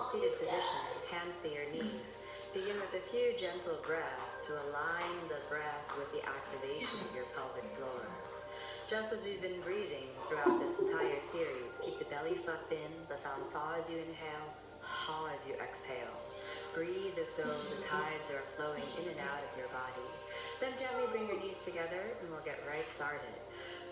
seated position, hands to your knees. Begin with a few gentle breaths to align the breath with the activation of your pelvic floor. Just as we've been breathing throughout this entire series, keep the belly sucked in, the sound saw as you inhale, ha as you exhale. Breathe as though the tides are flowing in and out of your body. Then gently bring your knees together and we'll get right started.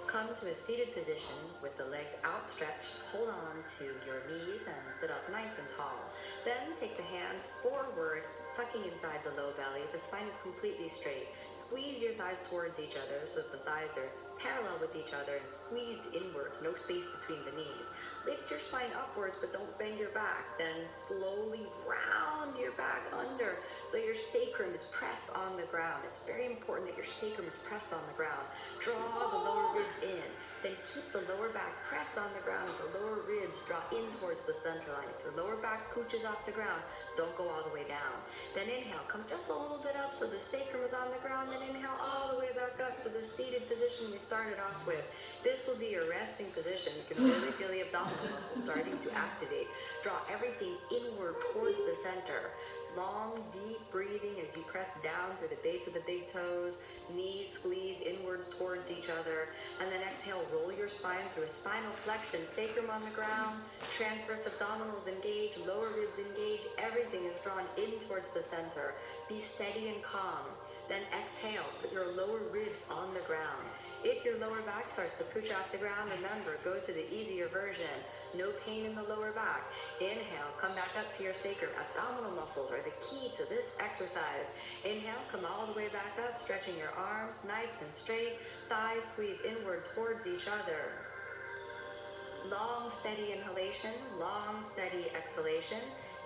Come to a seated position with the legs outstretched. Hold on to your knees and sit up nice and tall. Then take the hands forward, sucking inside the low belly. The spine is completely straight. Squeeze your thighs towards each other so that the thighs are parallel with each other and squeezed inwards, no space between the knees. Lift your spine upwards, but don't bend your back. Then slowly round your back under so your sacrum is pressed on the ground. It's very important that your sacrum is pressed on the ground. Draw the lower ribs in. Then keep the lower back pressed on the ground as the lower ribs draw in towards the center line. If your lower back pooches off the ground, don't go all the way down. Then inhale, come just a little bit up so the sacrum is on the ground. Then inhale all the way back up to the seated position we started off with. This will be your resting position. You can really feel the abdominal muscles starting to activate. Draw everything inward towards the center. Long, deep breathing as you press down through the base of the big toes, knees squeeze inwards towards each other, and then exhale, roll your spine through a spinal flexion, sacrum on the ground, transverse abdominals engage, lower ribs engage, everything is drawn in towards the center. Be steady and calm. Then exhale, put your lower ribs on the ground. If your lower back starts to pooch off the ground, remember, go to the easier version. No pain in the lower back. Inhale, come back up to your sacrum. Abdominal muscles are the key to this exercise. Inhale, come all the way back up, stretching your arms nice and straight. Thighs squeeze inward towards each other. Long, steady inhalation, long, steady exhalation.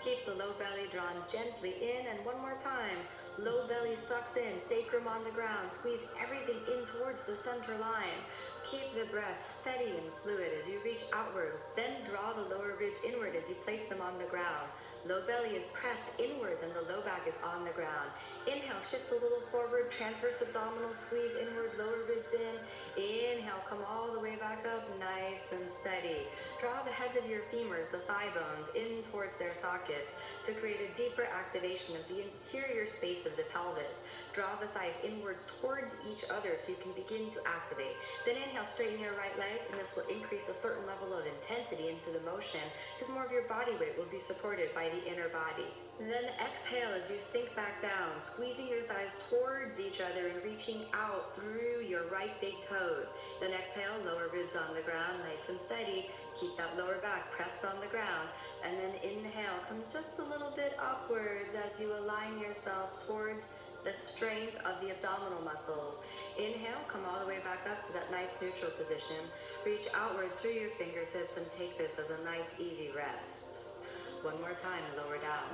Keep the low belly drawn gently in, and one more time. Low belly sucks in, sacrum on the ground. Squeeze everything in towards the center line. Keep the breath steady and fluid as you reach outward. Then draw the lower ribs inward as you place them on the ground. Low belly is pressed inwards and the low back is on the ground. Inhale, shift a little forward, transverse abdominal, squeeze inward, lower ribs in. Inhale, come all the way back up, nice and steady. Draw the heads of your femurs, the thigh bones, in towards their sockets to create a deeper activation of the interior space of the pelvis. Draw the thighs inwards towards each other so you can begin to activate. Then inhale, straighten your right leg, and this will increase a certain level of intensity into the motion because more of your body weight will be supported by the inner body. And then exhale as you sink back down, squeezing your thighs towards each other and reaching out through your right big toes. Then exhale, lower ribs on the ground, nice and steady. Keep that lower back pressed on the ground. And then inhale, come just a little bit upwards as you align yourself towards the strength of the abdominal muscles. Inhale, come all the way back up to that nice neutral position. Reach outward through your fingertips and take this as a nice easy rest. One more time, lower down.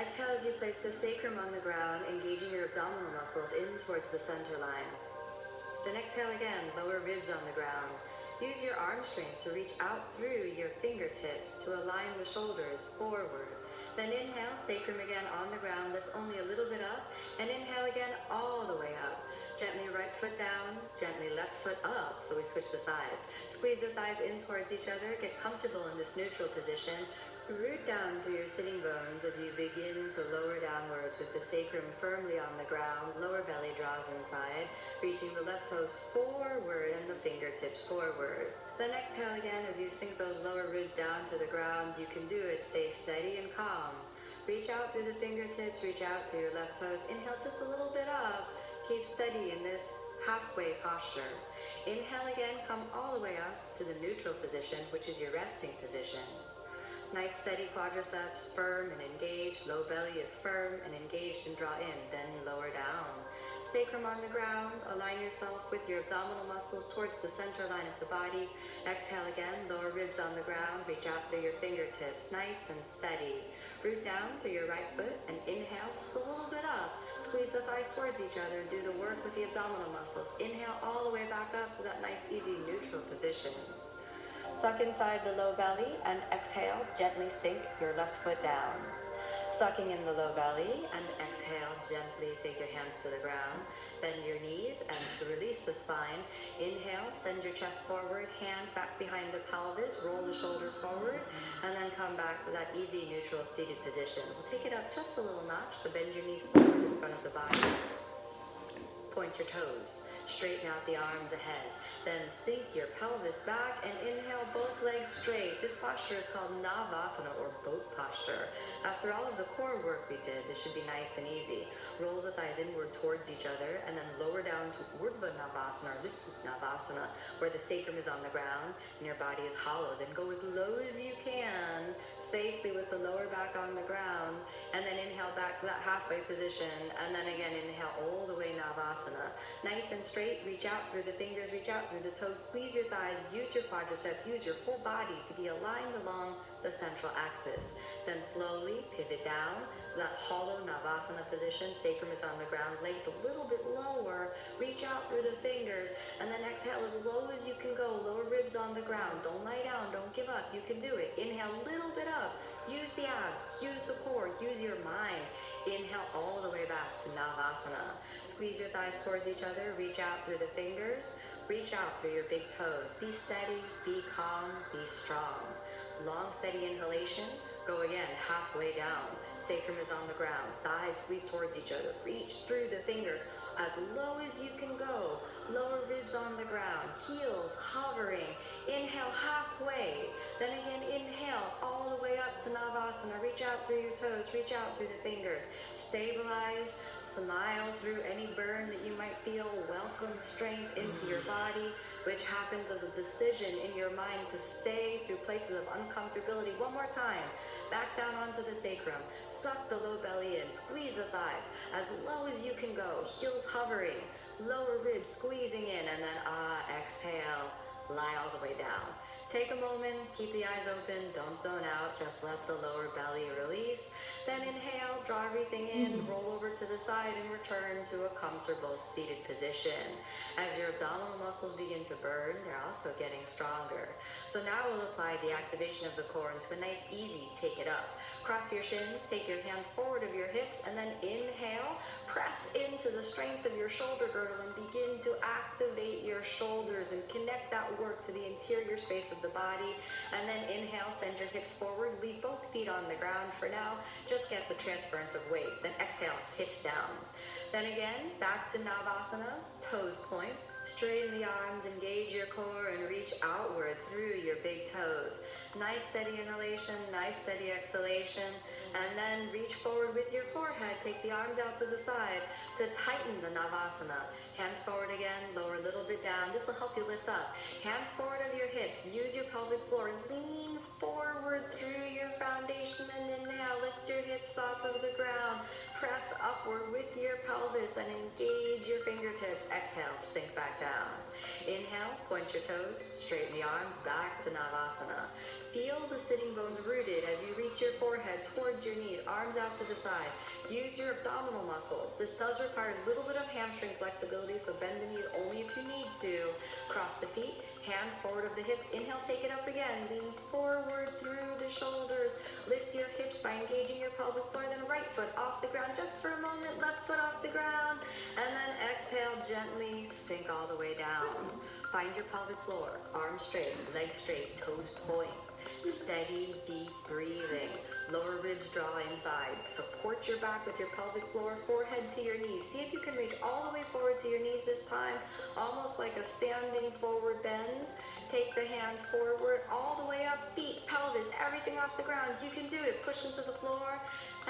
Exhale as you place the sacrum on the ground, engaging your abdominal muscles in towards the center line. Then exhale again, lower ribs on the ground. Use your arm strength to reach out through your fingertips to align the shoulders forward. Then inhale, sacrum again on the ground, lifts only a little bit up, and inhale again all the way up. Gently right foot down, gently left foot up, so we switch the sides. Squeeze the thighs in towards each other, get comfortable in this neutral position. Root down through your sitting bones as you begin to lower downwards with the sacrum firmly on the ground. Lower belly draws inside, reaching the left toes forward and the fingertips forward. Then exhale again as you sink those lower ribs down to the ground. You can do it. Stay steady and calm. Reach out through the fingertips, reach out through your left toes. Inhale just a little bit up. Keep steady in this halfway posture. Inhale again, come all the way up to the neutral position, which is your resting position. Nice steady quadriceps, firm and engaged. Low belly is firm and engaged and draw in, then lower down. Sacrum on the ground, align yourself with your abdominal muscles towards the center line of the body. Exhale again, lower ribs on the ground, reach out through your fingertips, nice and steady. Root down through your right foot and inhale just a little bit up. Squeeze the thighs towards each other and do the work with the abdominal muscles. Inhale all the way back up to that nice easy neutral position. Suck inside the low belly and exhale, gently sink your left foot down. Sucking in the low belly, and exhale, gently take your hands to the ground. Bend your knees, and to release the spine, inhale, send your chest forward, hands back behind the pelvis, roll the shoulders forward, and then come back to that easy, neutral, seated position. We'll take it up just a little notch, so bend your knees forward in front of the body. Point your toes, straighten out the arms ahead, then sink your pelvis back and inhale both legs straight. This posture is called Navasana, or boat posture. After all of the core work we did, this should be nice and easy. Roll the thighs inward towards each other and then lower down to Urdhva Navasana, or lifted Navasana, where the sacrum is on the ground and your body is hollow. Then go as low as you can, safely with the lower back on the ground, and then inhale back to that halfway position, and then again inhale all the way Navasana. Nice and straight, reach out through the fingers, reach out through the toes, squeeze your thighs, use your quadricep, use your whole body to be aligned along the central axis. Then slowly pivot down to that hollow Navasana position, sacrum is on the ground, legs a little bit lower, reach out through the fingers, and then exhale as low as you can go, lower ribs on the ground, don't lie down, don't give up, you can do it. Inhale a little bit up, use the abs, use the core, use your mind. Inhale all the way back to Navasana. Squeeze your thighs towards each other, reach out through the fingers, reach out through your big toes. Be steady, be calm, be strong. Long, steady inhalation. Go again, halfway down. Sacrum is on the ground. Thighs squeeze towards each other. Reach through the fingers as low as you can go. Lower ribs on the ground. Heels hovering. Inhale halfway. Then again, inhale all the way up to Navasana. Reach out through your toes. Reach out through the fingers. Stabilize. Smile through any burn that you might feel. Welcome strength into your body, which happens as a decision in your mind to stay through places of uncomfortability. One more time. Back down onto the sacrum. Suck the low belly in. Squeeze the thighs as low as you can go. Heels hovering. Lower ribs squeezing in. And then exhale. Lie all the way down. Take a moment, keep the eyes open, don't zone out, just let the lower belly release. Then inhale, draw everything in, roll over to the side and return to a comfortable seated position. As your abdominal muscles begin to burn, they're also getting stronger. So now we'll apply the activation of the core into a nice, easy take it up. Cross your shins, take your hands forward of your hips, and then inhale, press into the strength of your shoulder girdle and begin to activate your shoulders and connect that work to the interior space of the body. And then inhale, send your hips forward, leave both feet on the ground for now, just get the transference of weight. Then exhale, hips down. Then again, back to Navasana, toes point, straighten the arms, engage your core, and reach outward through your big toes. Nice steady inhalation, nice steady exhalation, and then reach forward with your forehead, take the arms out to the side to tighten the Navasana. Hands forward again, lower a little bit down. This will help you lift up. Hands forward of your hips, use your pelvic floor, lean forward through your foundation and inhale, lift your hips off of the ground, press upward with your pelvis and engage your fingertips. Exhale, sink back down. Inhale, point your toes, straighten the arms, back to Navasana. Feel the sitting bones rooted as you reach your forehead towards your knees, arms out to the side. Use your abdominal muscles. This does require a little bit of hamstring flexibility, so bend the knees only if you need to. Cross the feet, hands forward of the hips. Inhale, take it up again. Lean forward through the shoulders. Lift your hips by engaging your pelvic floor. Then right foot off the ground just for a moment. Left foot off the ground. And then exhale, gently sink all the way down. Find your pelvic floor. Arms straight, legs straight, toes point. Steady, deep breathing. Lower ribs draw inside. Support your back with your pelvic floor, forehead to your knees. See if you can reach all the way forward to your knees this time, almost like a standing forward bend. Take the hands forward, all the way up, feet, pelvis, everything off the ground. You can do it. Push into the floor,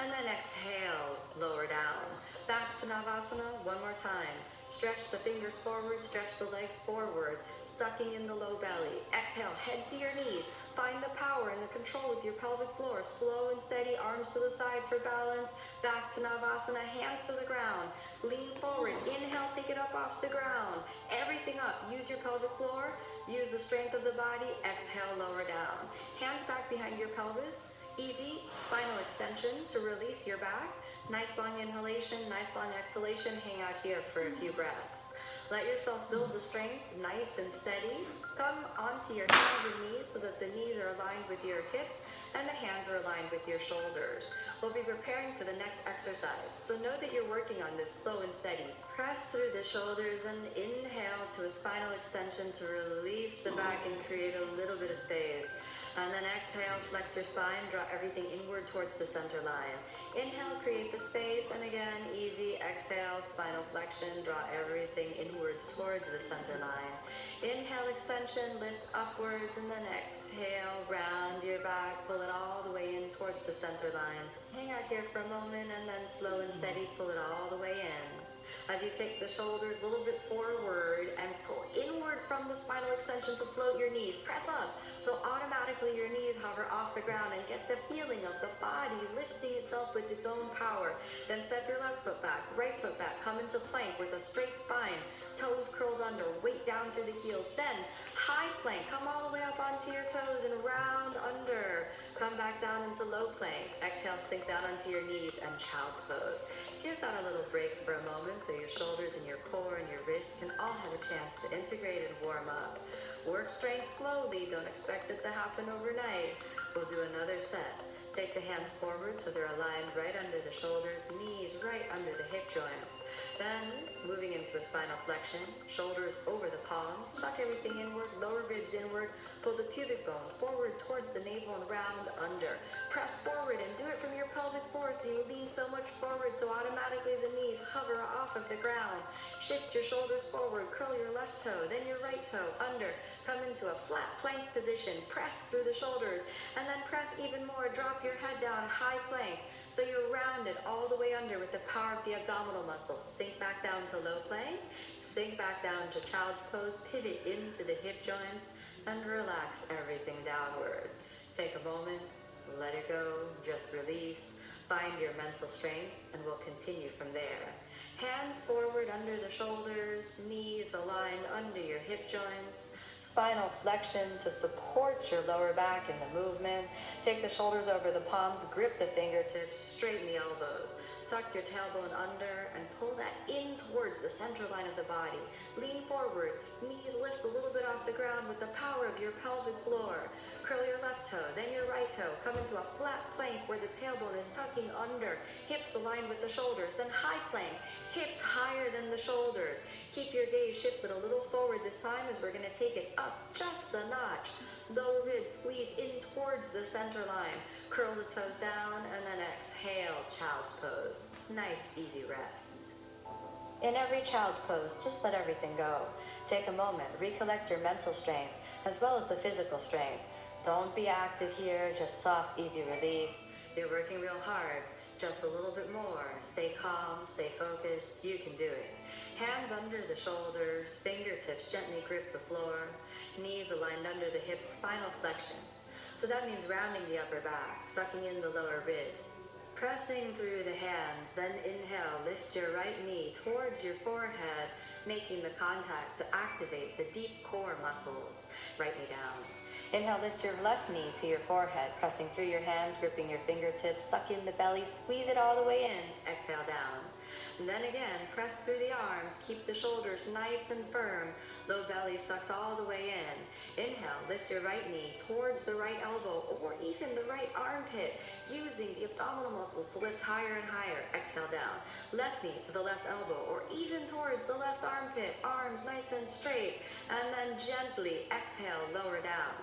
and then exhale, lower down. Back to Navasana, one more time. Stretch the fingers forward, stretch the legs forward, sucking in the low belly. Exhale, head to your knees. Find the power and the control with your pelvic floor. Slow and steady, arms to the side for balance. Back to Navasana, hands to the ground. Lean forward, inhale, take it up off the ground. Everything up, use your pelvic floor, use the strength of the body. Exhale, lower down. Hands back behind your pelvis. Easy spinal extension to release your back. Nice long inhalation, nice long exhalation. Hang out here for a few breaths. Let yourself build the strength nice and steady. Come onto your hands and knees so that the knees are aligned with your hips and the hands are aligned with your shoulders. We'll be preparing for the next exercise, so know that you're working on this slow and steady. Press through the shoulders and inhale to a spinal extension to release the back and create a little bit of space. And then exhale, flex your spine, draw everything inward towards the center line. Inhale, create the space, and again, easy, exhale, spinal flexion, draw everything inwards towards the center line. Inhale, extension, lift upwards, and then exhale, round your back, pull it all the way in towards the center line. Hang out here for a moment, and then slow and steady, pull it all the way in. As you take the shoulders a little bit forward and pull inward from the spinal extension to float your knees, press up. So automatically your knees hover off the ground and get the feeling of the body lifting itself with its own power. Then step your left foot back, right foot back, come into plank with a straight spine, toes curled under, weight down through the heels. Then high plank, come all the way up onto your toes and round under. Come back down into low plank. Exhale, sink down onto your knees and child's pose. Give that a little break for a moment so your shoulders and your core and your wrists can all have a chance to integrate and warm up. Work strength slowly, don't expect it to happen overnight. We'll do another set. Take the hands forward so they're aligned right under the shoulders, knees right under the hip joints. Then, moving into a spinal flexion, shoulders over the palms, suck everything inward, lower ribs inward, pull the pubic bone forward towards the navel and round under. Press forward and do it from your pelvic floor so you lean so much forward so automatically the knees hover off of the ground. Shift your shoulders forward, curl your left toe, then your right toe under. Come into a flat plank position, press through the shoulders, and then press even more, drop your head down, high plank, so you're rounded all the way under with the power of the abdominal muscles. Sink back down to low plank, sink back down to child's pose, pivot into the hip joints, and relax everything downward. Take a moment, let it go, just release, find your mental strength, and we'll continue from there. Hands forward under the shoulders, knees aligned under your hip joints, spinal flexion to support your lower back in the movement. Take the shoulders over the palms, grip the fingertips, straighten the elbows. Tuck your tailbone under and pull that in towards the center line of the body. Lean forward, knees lift a little bit off the ground with the power of your pelvic floor. Curl your left toe, then your right toe. Come into a flat plank where the tailbone is tucking under, hips aligned with the shoulders. Then high plank, hips higher than the shoulders. Keep your gaze shifted a little forward this time as we're going to take it up just a notch. Lower ribs squeeze in towards the center line. Curl the toes down and then exhale, child's pose. Nice, easy rest. In every child's pose, just let everything go. Take a moment, recollect your mental strength as well as the physical strength. Don't be active here, just soft, easy release. You're working real hard. Just a little bit more. Stay calm, stay focused. You can do it. Hands under the shoulders, fingertips gently grip the floor, knees aligned under the hips, spinal flexion. So that means rounding the upper back, sucking in the lower ribs, pressing through the hands, then inhale, lift your right knee towards your forehead, making the contact to activate the deep core muscles. Right knee down. Inhale, lift your left knee to your forehead, pressing through your hands, gripping your fingertips, suck in the belly, squeeze it all the way in, exhale down. And then again, press through the arms, keep the shoulders nice and firm, low belly sucks all the way in. Inhale, lift your right knee towards the right elbow or even the right armpit, using the abdominal muscles to lift higher and higher, exhale down. Left knee to the left elbow or even towards the left armpit, arms nice and straight, and then gently exhale, lower down.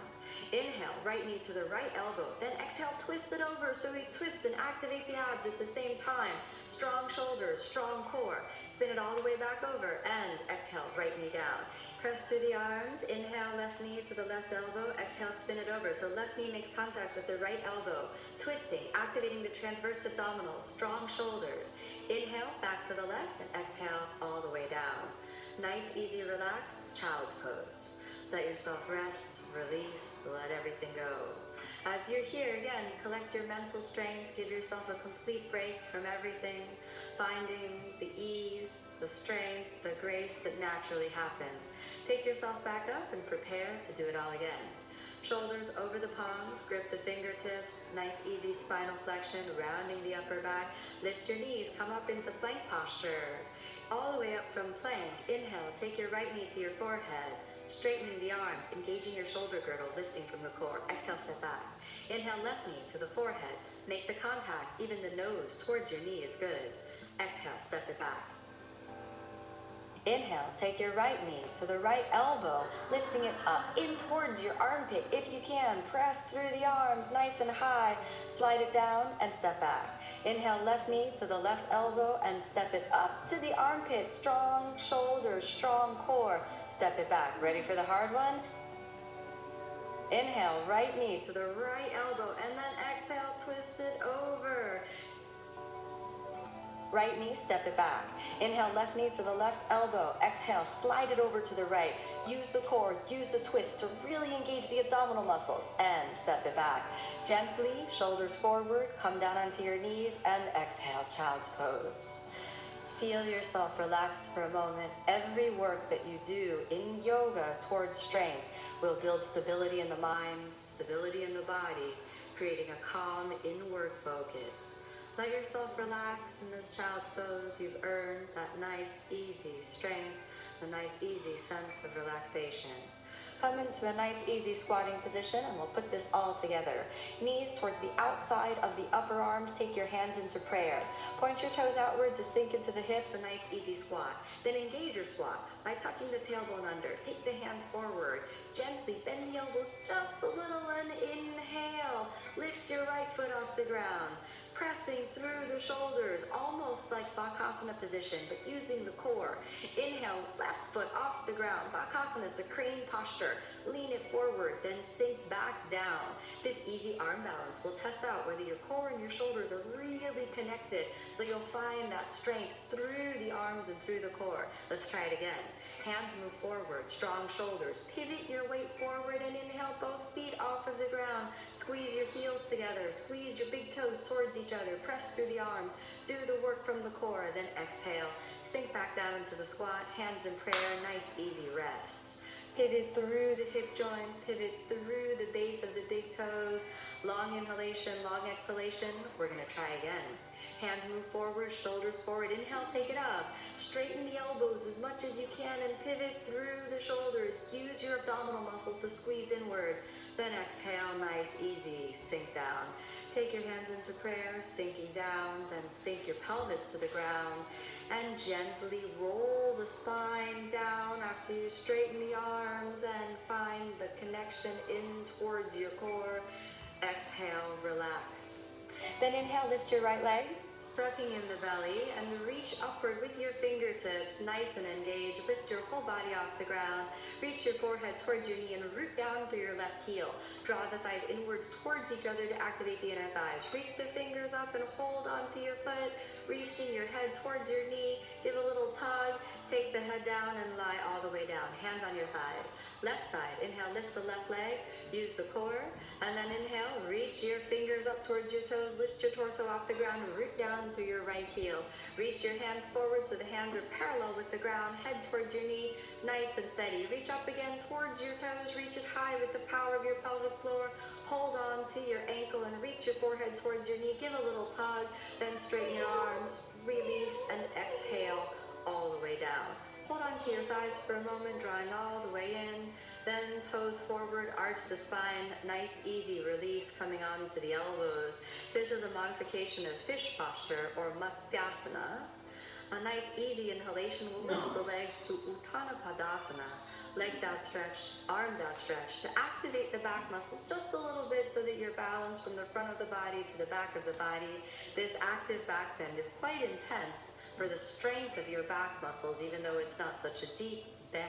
Inhale, right knee to the right elbow, then exhale, twist it over so we twist and activate the abs at the same time. Strong shoulders, strong core. Spin it all the way back over and exhale, right knee down. Press through the arms, inhale, left knee to the left elbow, exhale, spin it over. So left knee makes contact with the right elbow, twisting, activating the transverse abdominals, strong shoulders. Inhale, back to the left and exhale all the way down. Nice, easy, relax, child's pose. Let yourself rest, release, let everything go. As you're here, again, collect your mental strength, give yourself a complete break from everything, finding the ease, the strength, the grace that naturally happens. Pick yourself back up and prepare to do it all again. Shoulders over the palms, grip the fingertips, nice easy spinal flexion, rounding the upper back. Lift your knees, come up into plank posture. All the way up from plank, inhale, take your right knee to your forehead, straightening the arms, engaging your shoulder girdle, lifting from the core. Exhale, step back. Inhale, left knee to the forehead, make the contact, even the nose towards your knee is good. Exhale, step it back. Inhale, take your right knee to the right elbow, lifting it up in towards your armpit. If you can, press through the arms nice and high, slide it down and step back. Inhale, left knee to the left elbow and step it up to the armpit. Strong shoulders, strong core. Step it back. Ready for the hard one? Inhale, right knee to the right elbow and then exhale, twist it over. Right knee, step it back. Inhale, left knee to the left elbow. Exhale, slide it over to the right. Use the core, use the twist to really engage the abdominal muscles and step it back. Gently, shoulders forward, come down onto your knees and exhale, child's pose. Feel yourself relax for a moment. Every work that you do in yoga towards strength will build stability in the mind, stability in the body, creating a calm inward focus. Let yourself relax in this child's pose. You've earned that nice, easy strength, the nice, easy sense of relaxation. Come into a nice, easy squatting position, and we'll put this all together. Knees towards the outside of the upper arms. Take your hands into prayer. Point your toes outward to sink into the hips, a nice, easy squat. Then engage your squat by tucking the tailbone under. Take the hands forward. Gently bend the elbows just a little and inhale. Lift your right foot off the ground. Pressing through the shoulders, almost like Bakasana position, but using the core. Inhale, left foot off the ground. Bakasana is the crane posture. Lean it forward, then sink back down. This easy arm balance will test out whether your core and your shoulders are really connected, so you'll find that strength through the arms and through the core. Let's try it again. Hands move forward, strong shoulders. Pivot your weight forward and inhale, both feet off of the ground. Squeeze your heels together. Squeeze your big toes towards each other. Press through the arms. Do the work from the core. Then exhale. Sink back down into the squat. Hands in prayer. Nice, easy rest. Pivot through the hip joints. Pivot through the base of the big toes. Long inhalation, long exhalation. We're going to try again. Hands move forward, shoulders forward. Inhale, take it up. Straighten the elbows as much as you can and pivot through the shoulders. Use your abdominal muscles to squeeze inward. Then exhale, nice, easy, sink down. Take your hands into prayer, sinking down, then sink your pelvis to the ground and gently roll the spine down after you straighten the arms and find the connection in towards your core. Exhale, relax. Then inhale, lift your right leg, sucking in the belly, and reach upward with your fingertips, nice and engaged. Lift your whole body off the ground. Reach your forehead towards your knee and root down through your left heel. Draw the thighs inwards towards each other to activate the inner thighs. Reach the fingers up and hold onto your foot, reaching your head towards your knee. Give a little tug. Take the head down and lie all the way down. Hands on your thighs. Left side, inhale, lift the left leg. Use the core. And then inhale, reach your fingers up towards your toes. Lift your torso off the ground. Root down through your right heel. Reach your hands forward so the hands are parallel with the ground. Head towards your knee, nice and steady. Reach up again towards your toes. Reach it high with the power of your pelvic floor. Hold on to your ankle and reach your forehead towards your knee. Give a little tug, then straighten your arms. Release and exhale all the way down. Hold on to your thighs for a moment, drawing all the way in. Then toes forward, arch the spine. Nice, easy release coming on to the elbows. This is a modification of fish posture or Matsyasana. A nice, easy inhalation will lift the legs to Uttana Padasana. Legs outstretched, arms outstretched, to activate the back muscles just a little bit so that you're balanced from the front of the body to the back of the body. This active back bend is quite intense for the strength of your back muscles, even though it's not such a deep bend.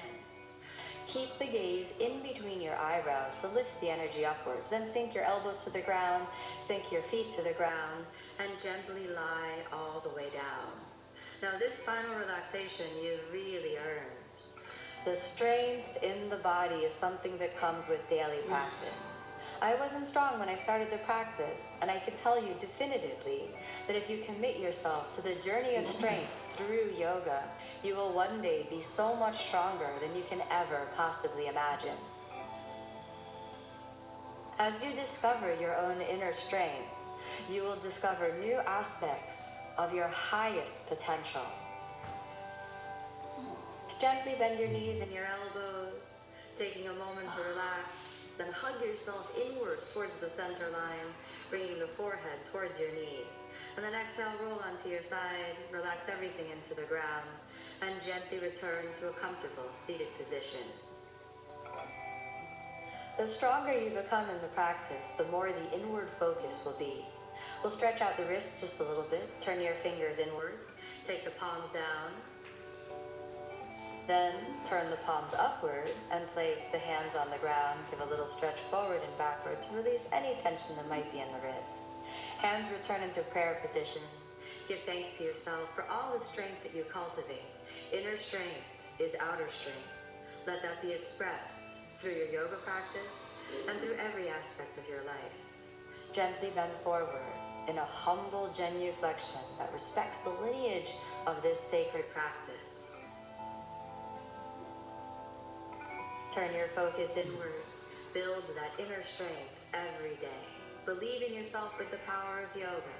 Keep the gaze in between your eyebrows to lift the energy upwards. Then sink your elbows to the ground, sink your feet to the ground, and gently lie all the way down. Now this final relaxation you've really earned. The strength in the body is something that comes with daily practice. I wasn't strong when I started the practice, and I can tell you definitively that if you commit yourself to the journey of strength through yoga, you will one day be so much stronger than you can ever possibly imagine. As you discover your own inner strength, you will discover new aspects of your highest potential. Gently bend your knees and your elbows, taking a moment to relax. Then hug yourself inwards towards the center line, bringing the forehead towards your knees. And then exhale, roll onto your side, relax everything into the ground, and gently return to a comfortable seated position. The stronger you become in the practice, the more the inward focus will be. We'll stretch out the wrists just a little bit, turn your fingers inward, take the palms down, then turn the palms upward and place the hands on the ground. Give a little stretch forward and backward to release any tension that might be in the wrists. Hands return into prayer position. Give thanks to yourself for all the strength that you cultivate. Inner strength is outer strength. Let that be expressed through your yoga practice and through every aspect of your life. Gently bend forward in a humble genuflection that respects the lineage of this sacred practice. Turn your focus inward. Build that inner strength every day. Believe in yourself with the power of yoga.